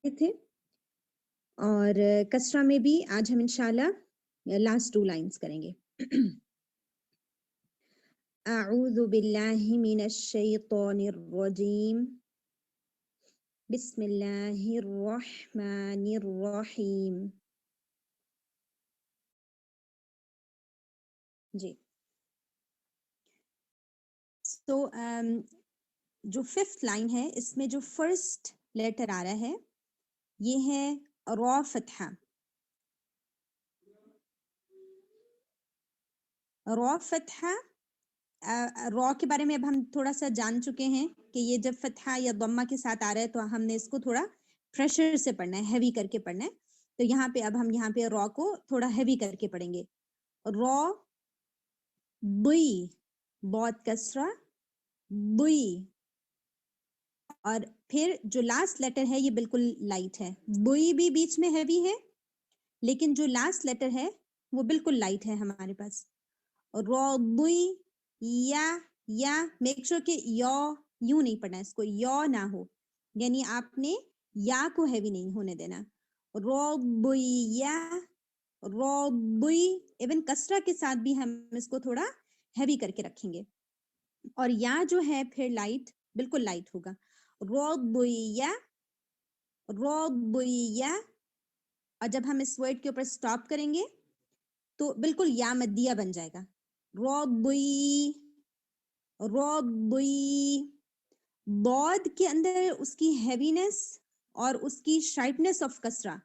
تھے اور کسرہ میں بھی آج ہم انشاءاللہ لاسٹ 2 لائنز کریں گے. اعوذ باللہ من الشیطان الرجیم بسم اللہ الرحمن الرحیم. جی تو جو 5th لائن ہے اس میں جو فرسٹ لیٹر آ رہا ہے یہ ہے را فتحہ. را فتحہ را کے بارے میں اب ہم تھوڑا سا جان چکے ہیں کہ یہ جب فتحہ یا ضمہ کے ساتھ آ رہا ہے تو ہم نے اس کو تھوڑا پریشر سے پڑھنا ہے, ہیوی کر کے پڑھنا ہے. تو یہاں پہ اب ہم یہاں پہ را کو تھوڑا ہیوی کر کے پڑھیں گے. را بئی, بہت کسرہ بئی. اور پھر جو لاسٹ لیٹر ہے یہ بالکل لائٹ ہے. بئی بھی بیچ میں ہیوی ہے لیکن جو لاسٹ لیٹر ہے وہ بالکل لائٹ ہے ہمارے پاس. را بئی یا میک شور کہ یوں نہیں پڑھنا, اس کو یو نہ ہو, یعنی آپ نے یا کو ہیوی نہیں ہونے دینا. ربیا ربی, ایون کسرہ کے ساتھ بھی ہم اس کو تھوڑا ہیوی کر کے رکھیں گے. اور یا جو ہے پھر لائٹ, بالکل لائٹ ہوگا. ربیا ربیا. اور جب ہم اس ورڈ کے اوپر سٹاپ کریں گے تو بالکل یا مدیہ بن جائے گا. ربی ربی. بود کے اندر اس کی ہیوینس اور اس کی شارپنس آف کسرہ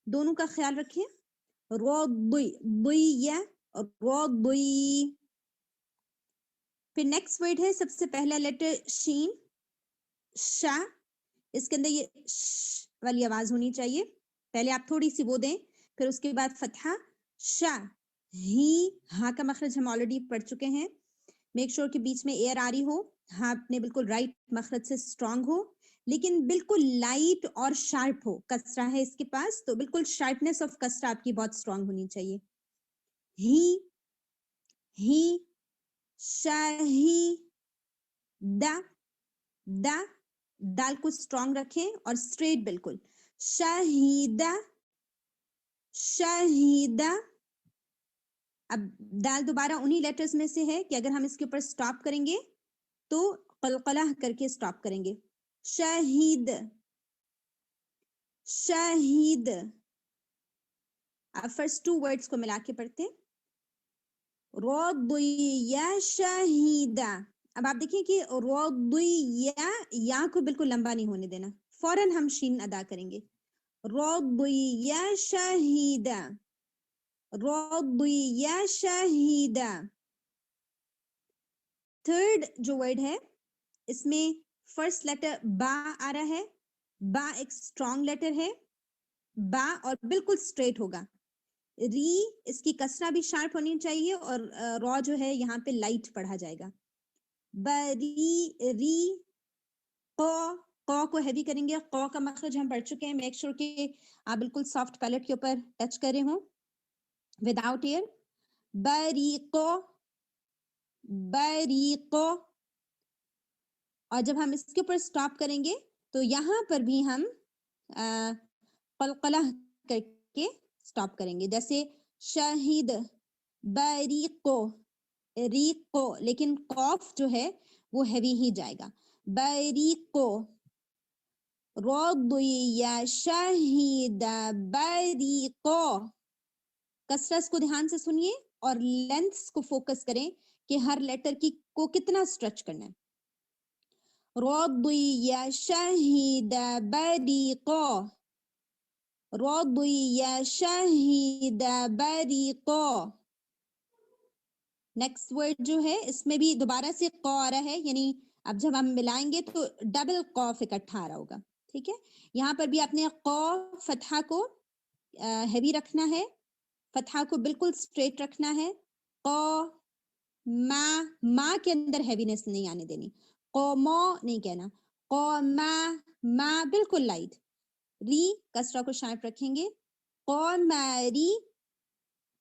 دونوں کا خیال رکھیں. ربی بی ربی. پھر نیکسٹ ورڈ ہے سب سے پہلا لیٹر شین, شا. اس کے اندر یہ ش والی آواز ہونی چاہیے, پہلے آپ تھوڑی سی وہ دیں, پھر اس کے بعد فتحہ شا. ہی ہاں کا مخرج ہم آلریڈی پڑھ چکے ہیں. میک شور کہ بیچ میں ایئر آ رہی ہو, ہاں اپنے بالکل رائٹ مخرج سے اسٹرانگ ہو, لیکن بالکل لائٹ اور شارپ ہو. کسرہ ہے اس کے پاس تو بالکل شارپنیس آف کسرہ آپ کی بہت اسٹرانگ ہونی چاہیے. ہی شاہی دا دا. دال کو اسٹرانگ رکھیں اور اسٹریٹ بالکل. شاہیدہ شاہیدہ. اب دال دوبارہ انہی لیٹرز میں سے ہے کہ اگر ہم اس کے اوپر سٹاپ کریں گے تو قلقلہ کر کے سٹاپ کریں گے. شاہید شاہید. اب فرسٹ 2 ورڈز کو ملا کے پڑھتے ہیں. رضیہ شاہیدہ. اب آپ دیکھیں کہ رضیہ یا کو بالکل لمبا نہیں ہونے دینا, فوراً ہم شین ادا کریں گے. رضیہ شاہیدہ رضیہ شاہیدہ. تھرڈ جو ورڈ ہے اس میں فرسٹ لیٹر با آ رہا ہے. با ایک اسٹرانگ لیٹر ہے, با اور بالکل اسٹریٹ ہوگا. ری اس کی کسرہ بھی شارپ ہونی چاہیے اور را جو ہے یہاں پہ لائٹ پڑھا جائے گا. بری ری. کو ہیوی کریں گے. کو کا مخرج ہم پڑھ چکے ہیں, میک شور کہ آپ بالکل سافٹ پیلٹ کے اوپر ٹچ کر رہے ہوں وداؤٹ ایئر. بریقو بریقو. اور جب ہم اس کے اوپر سٹاپ کریں گے تو یہاں پر بھی ہم قلقلہ کر کے سٹاپ کریں گے, جیسے شاہد بریقو ریقو, لیکن قوف جو ہے وہ ہیوی ہی جائے گا. بریقو رضیہ شاہد بریقو. کسرس کو دھیان سے سنیے اور لینتھس کو فوکس کریں کہ ہر لیٹر کی کو کتنا سٹریچ کرنا ہے. رضیہ شاہد بریقو رضیہ شاہد بریقو. نیکسٹ ورڈ جو ہے اس میں بھی دوبارہ سے قو آ رہا ہے, یعنی اب جب ہم ملائیں گے تو ڈبل قوف اکٹھا آ رہا ہوگا. ٹھیک ہے, یہاں پر بھی آپ نے قو فتحہ کو ہیوی رکھنا ہے, فتحہ کو بالکل سٹریٹ رکھنا ہے. قو ما کے اندر ہیوینس نہیں آنے دینی, قومو نہیں کہنا, ما بالکل لائٹ. ری کسرہ کو شارپ رکھیں گے. قومری.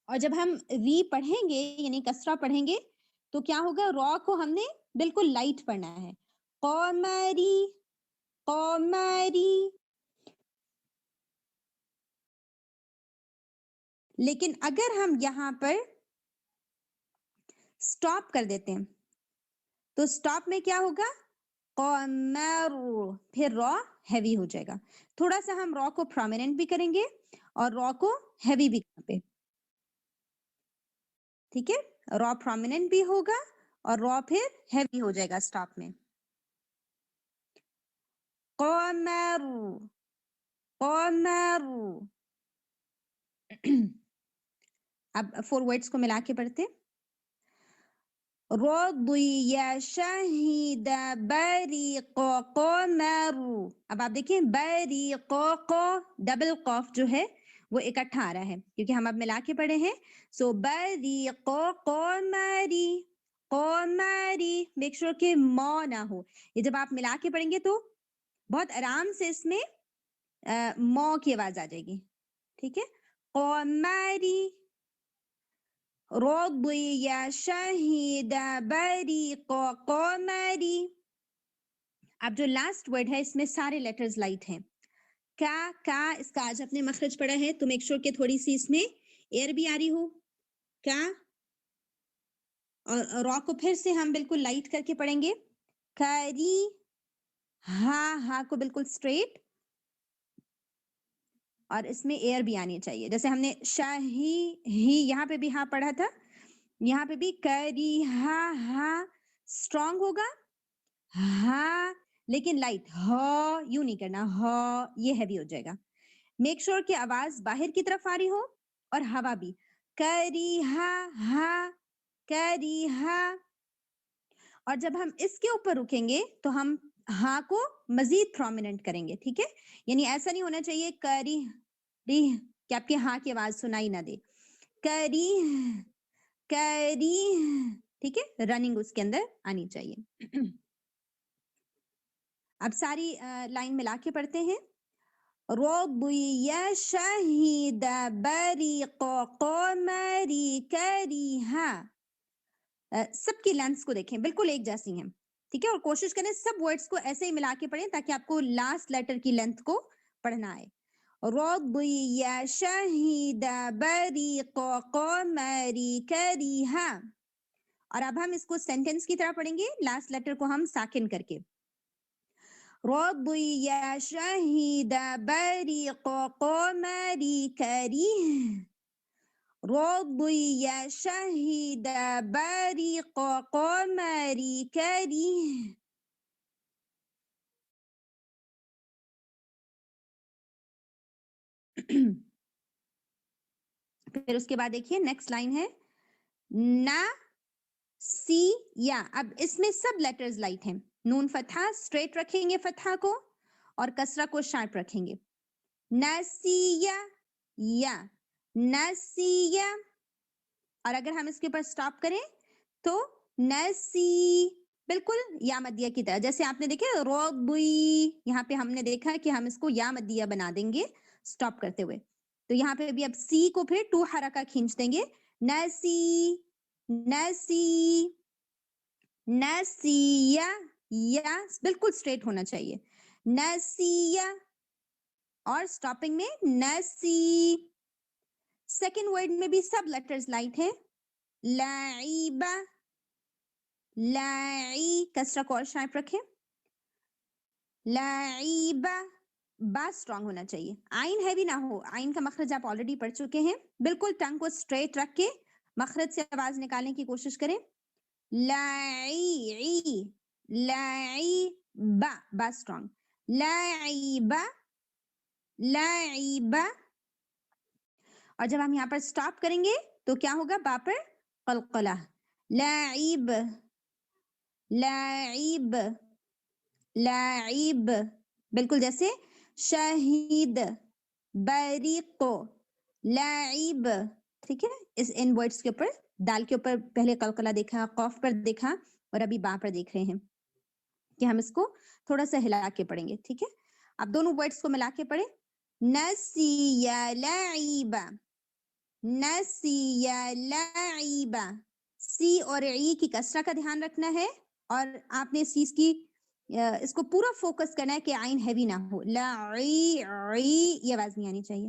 اور جب ہم ری پڑھیں گے یعنی کسرہ پڑھیں گے تو کیا ہوگا, را کو ہم نے بالکل لائٹ پڑھنا ہے. قومری قومری. لیکن اگر ہم یہاں پر سٹاپ کر دیتے ہیں تو سٹاپ میں کیا ہوگا؟ قمر، پھر را ہیوی ہو جائے گا. تھوڑا سا ہم را کو پرومیننٹ بھی کریں گے اور را کو ہیوی بھی کریں گے. ٹھیک ہے، را پرومیننٹ بھی ہوگا اور را پھر ہیوی ہو جائے گا سٹاپ میں. قمر، قمر. اب 4 ورڈز کو ملا کے پڑھتے. رضی شہید بریق قمر. اب آپ دیکھیں بریق کو ڈبل قاف جو ہے وہ اکٹھا آ رہا ہے کیونکہ ہم اب ملا کے پڑھے ہیں. سو بریق قمری، قمری. میک شور کہ مو نہ ہو. یہ جب آپ ملا کے پڑھیں گے تو بہت آرام سے اس میں مو کی آواز آ جائے گی. ٹھیک ہے، قمری. رضی شہید بریق قمری. اب جو لاسٹ ورڈ ہے اس میں سارے لیٹرز لائٹ ہیں. کا اس کا آج اپنے مخرج پڑا ہے تو میک شور کہ تھوڑی سی اس میں ایئر بھی آ رہی ہو. کا اور را کو پھر سے ہم بالکل لائٹ کر کے پڑھیں گے. کری. ہا کو بالکل اسٹریٹ اور اس میں ایئر بھی آنی چاہیے. جیسے ہم نے شاہی ہی یہاں پہ بھی ہاں پڑھا تھا، یہاں پہ بھی کری ہا اسٹرانگ ہوگا ہاں، لیکن لائٹ ہا یوں نہیں کرنا، ہا یہ ہیوی ہو جائے گا. میک شور کہ آواز باہر کی طرف آ رہی ہو اور ہوا بھی. کری ہا کری ہا. اور جب ہم اس کے اوپر رکیں گے تو ہم ہاں کو مزید پرومیننٹ کریں گے. ٹھیک ہے، یعنی ایسا نہیں ہونا چاہیے کری ری کہ آپ کے ہاں کی آواز سنائی نہ دے. کری کری. ٹھیک ہے، رننگ اس کے اندر آنی چاہیے. اب ساری لائن ملا کے پڑھتے ہیں. رضی شہید بریق قمری کریہا. سب کی لینتھس کو دیکھیں بالکل ایک جیسی ہیں. ٹھیک ہے، اور کوشش کریں سب ورڈز کو ایسے ہی ملا کے پڑھیں تاکہ آپ کو لاسٹ لیٹر کی لینتھ کو پڑھنا آئے. رضی شہید بریق قمری کریہا. اور اب ہم اس کو سینٹینس کی طرح پڑھیں گے، لاسٹ لیٹر کو ہم ساکن کر کے. رضی شہید بریق قمری کریہ. رضی شہید بریق قمری کریہ. پھر اس کے بعد دیکھیے نیکسٹ لائن ہے نا سی یا. اب اس میں سب لیٹرز لائٹ ہیں. نون فتحہ اسٹریٹ رکھیں گے فتحہ کو اور کسرہ کو شارپ رکھیں گے. نسیہ یا نسیہ. اور اگر ہم اس کے اوپر سٹاپ کریں تو نسی بالکل یا مدیہ کی طرح. جیسے آپ نے دیکھا ربی، یہاں پہ ہم نے دیکھا کہ ہم اس کو یا مدیہ بنا دیں گے سٹاپ کرتے ہوئے. تو یہاں پہ بھی اب سی کو پھر 2 حرکہ کھینچ دیں گے. نسی نسی نسیہ. یا بالکل اسٹریٹ ہونا چاہیے. نسیہ اور سٹاپنگ میں نسی. سیکنڈ ورڈ میں بھی سب لیٹرز لائٹ ہیں. لعیبہ لاعی کسرہ کو اور شارپ رکھیں. لعیبہ با اسٹرانگ ہونا چاہیے. آئین ہیوی نہ ہو. آئین کا مخرج آپ آلریڈی پڑھ چکے ہیں. بالکل ٹنگ کو اسٹریٹ رکھ کے مخرج سے آواز نکالنے کی کوشش کریں. لاعی لعیبہ با اسٹرانگ. لعیبہ لعیبہ. اور جب ہم یہاں پر سٹاپ کریں گے تو کیا ہوگا؟ با پر قلقلہ. لاعب لاعب لاعب. بالکل جیسے شہید بریق لاعب. ٹھیک ہے، اس ان ورڈز کے اوپر دال کے اوپر پہلے قلقلہ دیکھا، قوف پر دیکھا اور ابھی با پر دیکھ رہے ہیں کہ ہم اس کو تھوڑا سا ہلا کے پڑھیں گے. ٹھیک ہے، اب دونوں ورڈز کو ملا کے پڑھیں. نسیہ لعیبہ نسیہ لعیبہ. سی اور ای کی کسرہ کا دھیان رکھنا ہے اور آپ نے اس چیز کی اس کو پورا فوکس کرنا ہے کہ آئین ہیوی نہ ہو. لاعی عی یہ آواز نہیں آنی چاہیے.